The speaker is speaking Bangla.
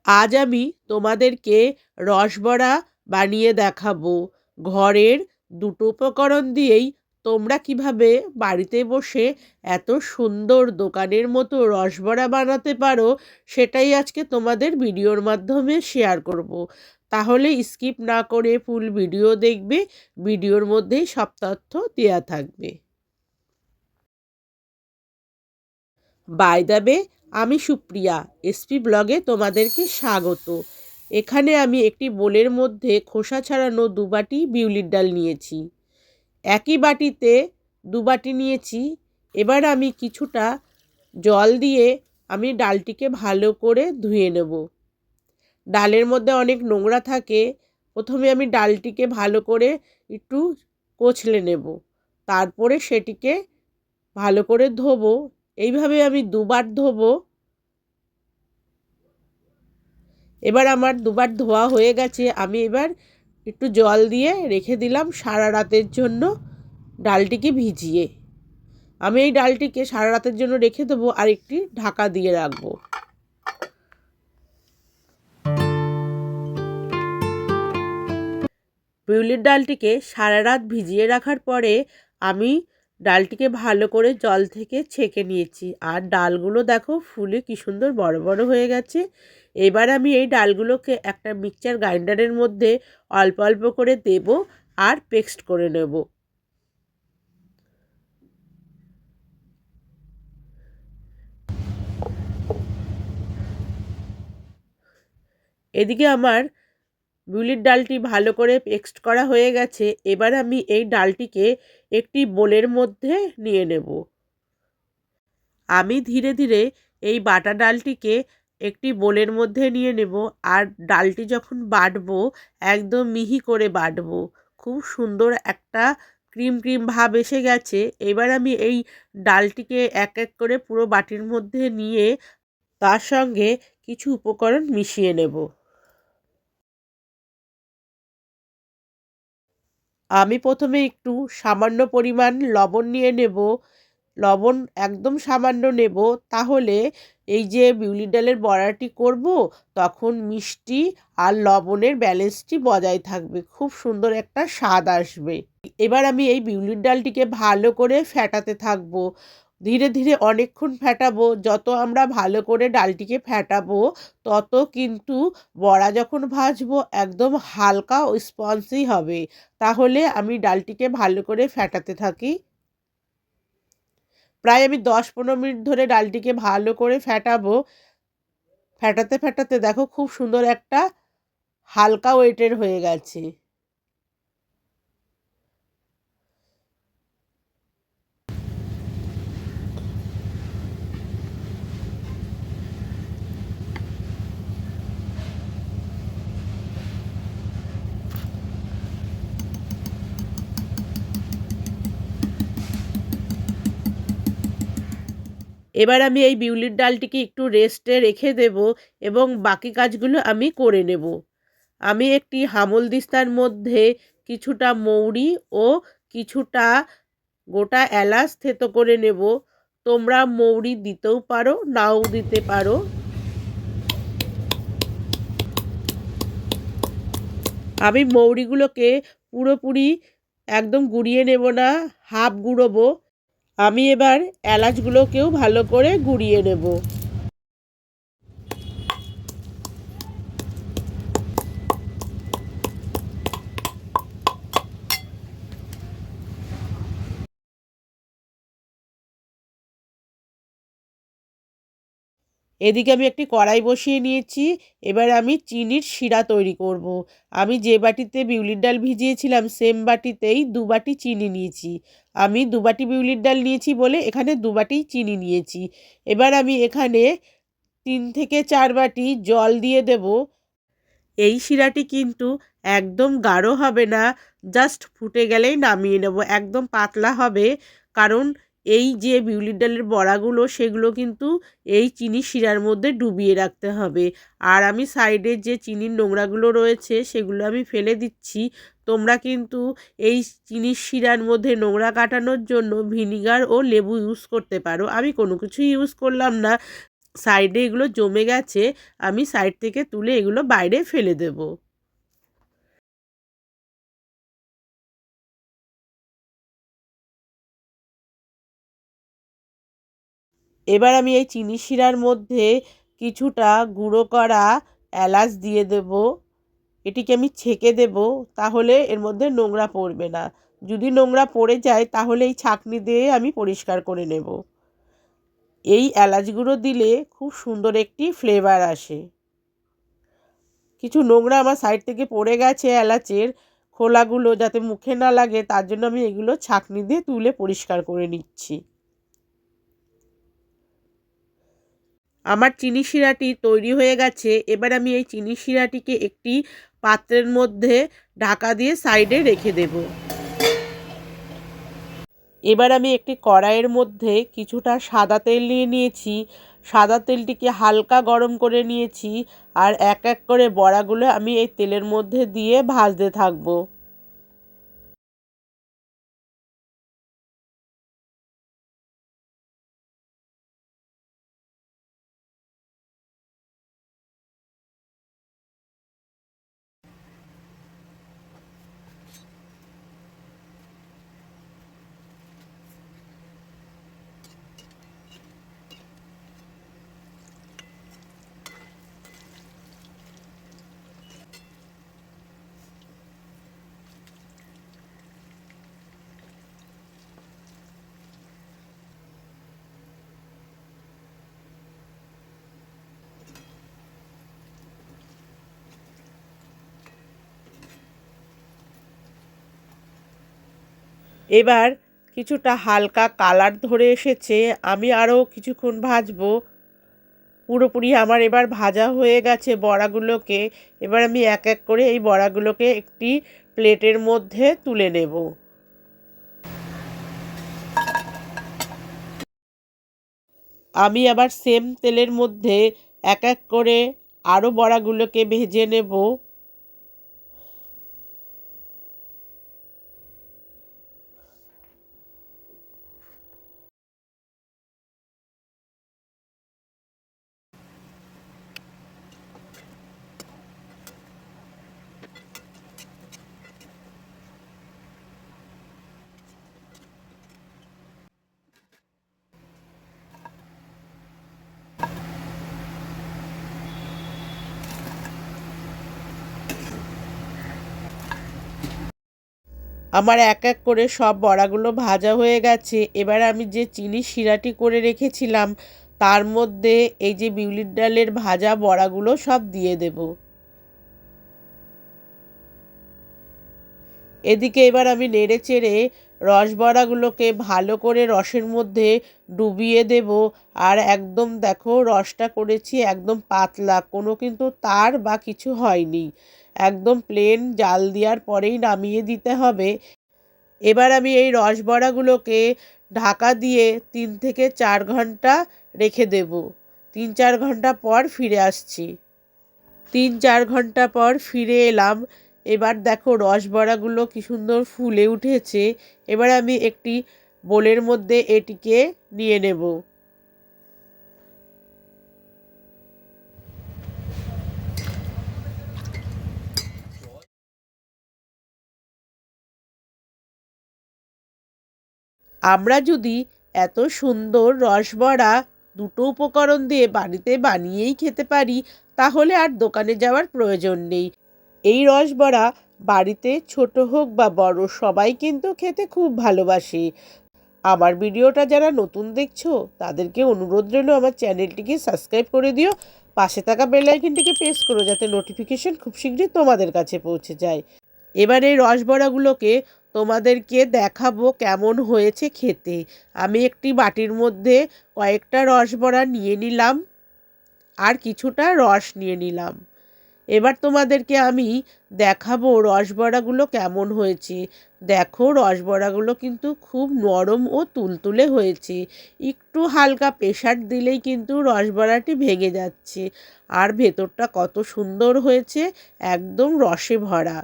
আজ আমি তোমাদেরকে রসবড়া বানিয়ে দেখাবো। ঘরের দুটো উপকরণ দিয়েই তোমরা কিভাবে বাড়িতে বসে এত সুন্দর দোকানের মতো রসবড়া বানাতে পারো, সেটাই আজকে তোমাদের ভিডিওর মাধ্যমে শেয়ার করব। তাহলে স্কিপ না করে ফুল ভিডিও দেখবে, ভিডিওর মধ্যেই সব তথ্য দেওয়া থাকবে। বাই দ্য ওয়ে, আমি সুপ্রিয়া, এসপি ব্লগে তোমাদেরকে স্বাগত। এখানে আমি একটি বোলের মধ্যে খোসা ছাড়ানো 2 বাটি বিউলির ডাল নিয়েছি। একই বাটিতে 2 বাটি নিয়েছি। এবার আমি কিছুটা জল দিয়ে আমি ডালটিকে ভালো করে ধুয়ে নেব। ডালের মধ্যে অনেক নোংরা থাকে। প্রথমে আমি ডালটিকে ভালো করে একটু কচলে নেব, তারপরে সেটিকে ভালো করে ধোবো। এইভাবে আমি 2 বার ধোবো। এবার আমার 2 বার ধোয়া হয়ে গেছে। আমি এবার একটু জল দিয়ে রেখে দিলাম সারা রাতের জন্য ডালটিকে ভিজিয়ে। আমি এই ডালটিকে সারা রাতের জন্য রেখে দেবো আর একটি ঢাকা দিয়ে রাখবো। বিউলির ডালটিকে সারা রাত ভিজিয়ে রাখার পরে আমি ডালটিকে ভালো করে জল থেকে ছেঁকে নিয়েছি। আর ডালগুলো দেখো ফুলে কি সুন্দর বড় বড় হয়ে গেছে। এবার আমি এই ডালগুলোকে একটা মিক্সচার গ্রাইন্ডারের মধ্যে অল্প অল্প করে দেব আর পেস্ট করে নেব। এদিকে আমার বিউলির ডালটি ভালো করে পেস্ট করা হয়ে গেছে। এবার আমি এই ডালটিকে একটি বোলের মধ্যে নিয়ে নেব। আমি ধীরে ধীরে এই বাটা ডালটিকে একটি বোলের মধ্যে নিয়ে নেব। আর ডালটি যখন বাটবো একদম মিহি করে বাটবো। খুব সুন্দর একটা ক্রিম ক্রিম ভাব এসে গেছে। এবার আমি এই ডালটিকে এক এক করে পুরো বাটির মধ্যে নিয়ে তার সঙ্গে কিছু উপকরণ মিশিয়ে নেব। আমি প্রথমে একটু সামান্য পরিমাণ লবণ নিয়ে নেব। লবণ একদম সামান্য নেব, তাহলে এই যে বিউলির ডালের বড়াটি করব তখন মিষ্টি আর লবণের ব্যালেন্সটি বজায় থাকবে, খুব সুন্দর একটা স্বাদ আসবে। এবার আমি এই বিউলির ডালটিকে ভালো করে ফ্যাটাতে থাকবো। ধীরে ধীরে অনেকক্ষণ ফ্যাটাবো। যত আমরা ভালো করে ডালটিকে ফ্যাটাবো তত কিন্তু বড়া যখন ভাজবো একদম হালকা ও স্পঞ্জি হবে। তাহলে আমি ডালটিকে ভালো করে ফ্যাটাতে থাকি। প্রায় আমি 10-15 মিনিট ধরে ডালটিকে ভালো করে ফ্যাটাবো। ফ্যাটাতে ফ্যাটাতে দেখো খুব সুন্দর একটা হালকা ওয়েটের হয়ে গেছে। এবার আমি এই বিউলির ডালটিকে একটু রেস্টে রেখে দেব এবং বাকি কাজগুলো আমি করে নেব। আমি একটি হামলদিস্তার মধ্যে কিছুটা মৌরি ও কিছুটা গোটা এলাচ থেতো করে নেব। তোমরা মৌরি দিতেও পারো, নাও দিতে পারো। আমি মৌরিগুলোকে পুরোপুরি একদম গুঁড়িয়ে নেব না, হাফ গুঁড়োবো। আমি এবার এলাচগুলোকেও ভালো করে গুঁড়িয়ে নেব। এদিকে আমি একটি কড়াই বসিয়ে নিয়েছি। এবার আমি চিনির শিরা তৈরি করব। আমি যে বাটিতে বিউলির ডাল ভিজিয়েছিলাম সেম বাটিতেই 2 বাটি চিনি নিয়েছি। আমি 2 বাটি বিউলির ডাল নিয়েছি বলে এখানে 2 বাটি চিনি নিয়েছি। এবার আমি এখানে 3 থেকে 4 বাটি জল দিয়ে দেব। এই শিরাটি কিন্তু একদম গাঢ় হবে না, জাস্ট ফুটে গেলেই নামিয়ে নেব। একদম পাতলা হবে, কারণ এই যে বিউলির ডালের বড়াগুলো সেগুলো কিন্তু এই চিনির শিরার মধ্যে ডুবিয়ে রাখতে হবে। আর আমি সাইডের যে চিনির নোংরাগুলো রয়েছে সেগুলো আমি ফেলে দিচ্ছি। তোমরা কিন্তু এই চিনির শিরার মধ্যে নোংরা কাটানোর জন্য ভিনিগার ও লেবু ইউজ করতে পারো। আমি কোনো কিছুই ইউজ করলাম না। সাইডে এগুলো জমে গেছে, আমি সাইড থেকে তুলে এগুলো বাইরে ফেলে দেব। এবার আমি এই চিনি শিরার মধ্যে কিছুটা গুঁড়ো করা এলাচ দিয়ে দেব। এটিকে আমি ছেঁকে দেব, তাহলে এর মধ্যে নোংরা পড়বে না। যদি নোংরা পড়ে যায় তাহলে এই ছাঁকনি দিয়ে আমি পরিষ্কার করে নেব। এই এলাচ গুঁড়ো দিলে খুব সুন্দর একটি ফ্লেভার আসে। কিছু নোংরা আমার সাইড থেকে পড়ে গেছে এলাচের খোলাগুলো, যাতে মুখে না লাগে তার জন্য আমি এগুলো ছাঁকনি দিয়ে তুলে পরিষ্কার করে নিচ্ছি। আমার চিনি শিরাটি তৈরি হয়ে গেছে। এবার আমি এই চিনি শিরাটিকে একটি পাত্রের মধ্যে ঢাকা দিয়ে সাইডে রেখে দেব। এবার আমি একটি কড়াইয়ের মধ্যে কিছুটা সাদা তেল নিয়ে নিয়েছি। সাদা তেলটিকে হালকা গরম করে নিয়েছি, আর এক এক করে বড়াগুলো আমি এই তেলের মধ্যে দিয়ে ভাজতে থাকবো। এবার কিছুটা হালকা কালার ধরে এসেছে, আমি আরও কিছুক্ষণ ভাজবো। পুরোপুরি আমার এবার ভাজা হয়ে গেছে বড়াগুলোকে। এবার আমি এক এক করে এই বড়াগুলোকে একটি প্লেটের মধ্যে তুলে নেব। আমি আবার সেম তেলের মধ্যে এক এক করে আরও বড়াগুলোকে ভেজে নেব। আমার এক এক করে সব বড়াগুলো ভাজা হয়ে গেছে। এবার আমি যে চিনি শিরাটি করে রেখেছিলাম তার মধ্যে এই যে বিউলির ডালের ভাজা বড়াগুলো সব দিয়ে দেব। এদিকে এবার আমি নেড়ে চেড়ে রসবড়াগুলোকে ভালো করে রসের মধ্যে ডুবিয়ে দেব। আর একদম দেখো রসটা করেছি একদম পাতলা, কোনো কিন্তু তার বা কিছু হয়নি, একদম প্লেন জাল দেওয়ার পরেই নামিয়ে দিতে হবে। এবার আমি এই রসবড়াগুলোকে ঢাকা দিয়ে 3 থেকে 4 ঘন্টা রেখে দেব। 3-4 ঘন্টা পর ফিরে আসছি। 3-4 ঘন্টা পর ফিরে এলাম। এবার দেখো রসবড়াগুলো কি সুন্দর ফুলে উঠেছে। এবার আমি একটি বোলের মধ্যে এটিকে নিয়ে নেব। আমরা যদি এত সুন্দর রসবড়া দুটো উপকরণ দিয়ে বাড়িতে বানিয়েই খেতে পারি, তাহলে আর দোকানে যাওয়ার প্রয়োজন নেই। এই রসবড়া বাড়িতে ছোট হোক বা বড় সবাই কিন্তু খেতে খুব ভালোবাসে। আমার ভিডিওটা যারা নতুন দেখছো তাদেরকে অনুরোধ রইল আমার চ্যানেলটিকে সাবস্ক্রাইব করে দিও। পাশে থাকা বেল আইকনটিকে প্রেস করো যাতে নোটিফিকেশন খুব শীঘ্রই তোমাদের কাছে পৌঁছে যায়। এবার এই রসবড়াগুলোকে তোমাদেরকে দেখাবো কেমন হয়েছে খেতে। আমি একটি বাটির মধ্যে কয়েকটা রসবড়া নিয়ে নিলাম, আর কিছুটা রস নিয়ে নিলাম। এবার তোমাদেরকে আমি দেখাবো রসবড়াগুলো কেমন হয়েছে। দেখো রসবড়াগুলো কিন্তু খুব নরম ও তুলতুলে হয়েছে। একটু হালকা প্রেসার দিলেই কিন্তু রসবড়াটি ভেঙে যাচ্ছে। আর ভেতরটা কত সুন্দর হয়েছে, একদম রসে ভরা।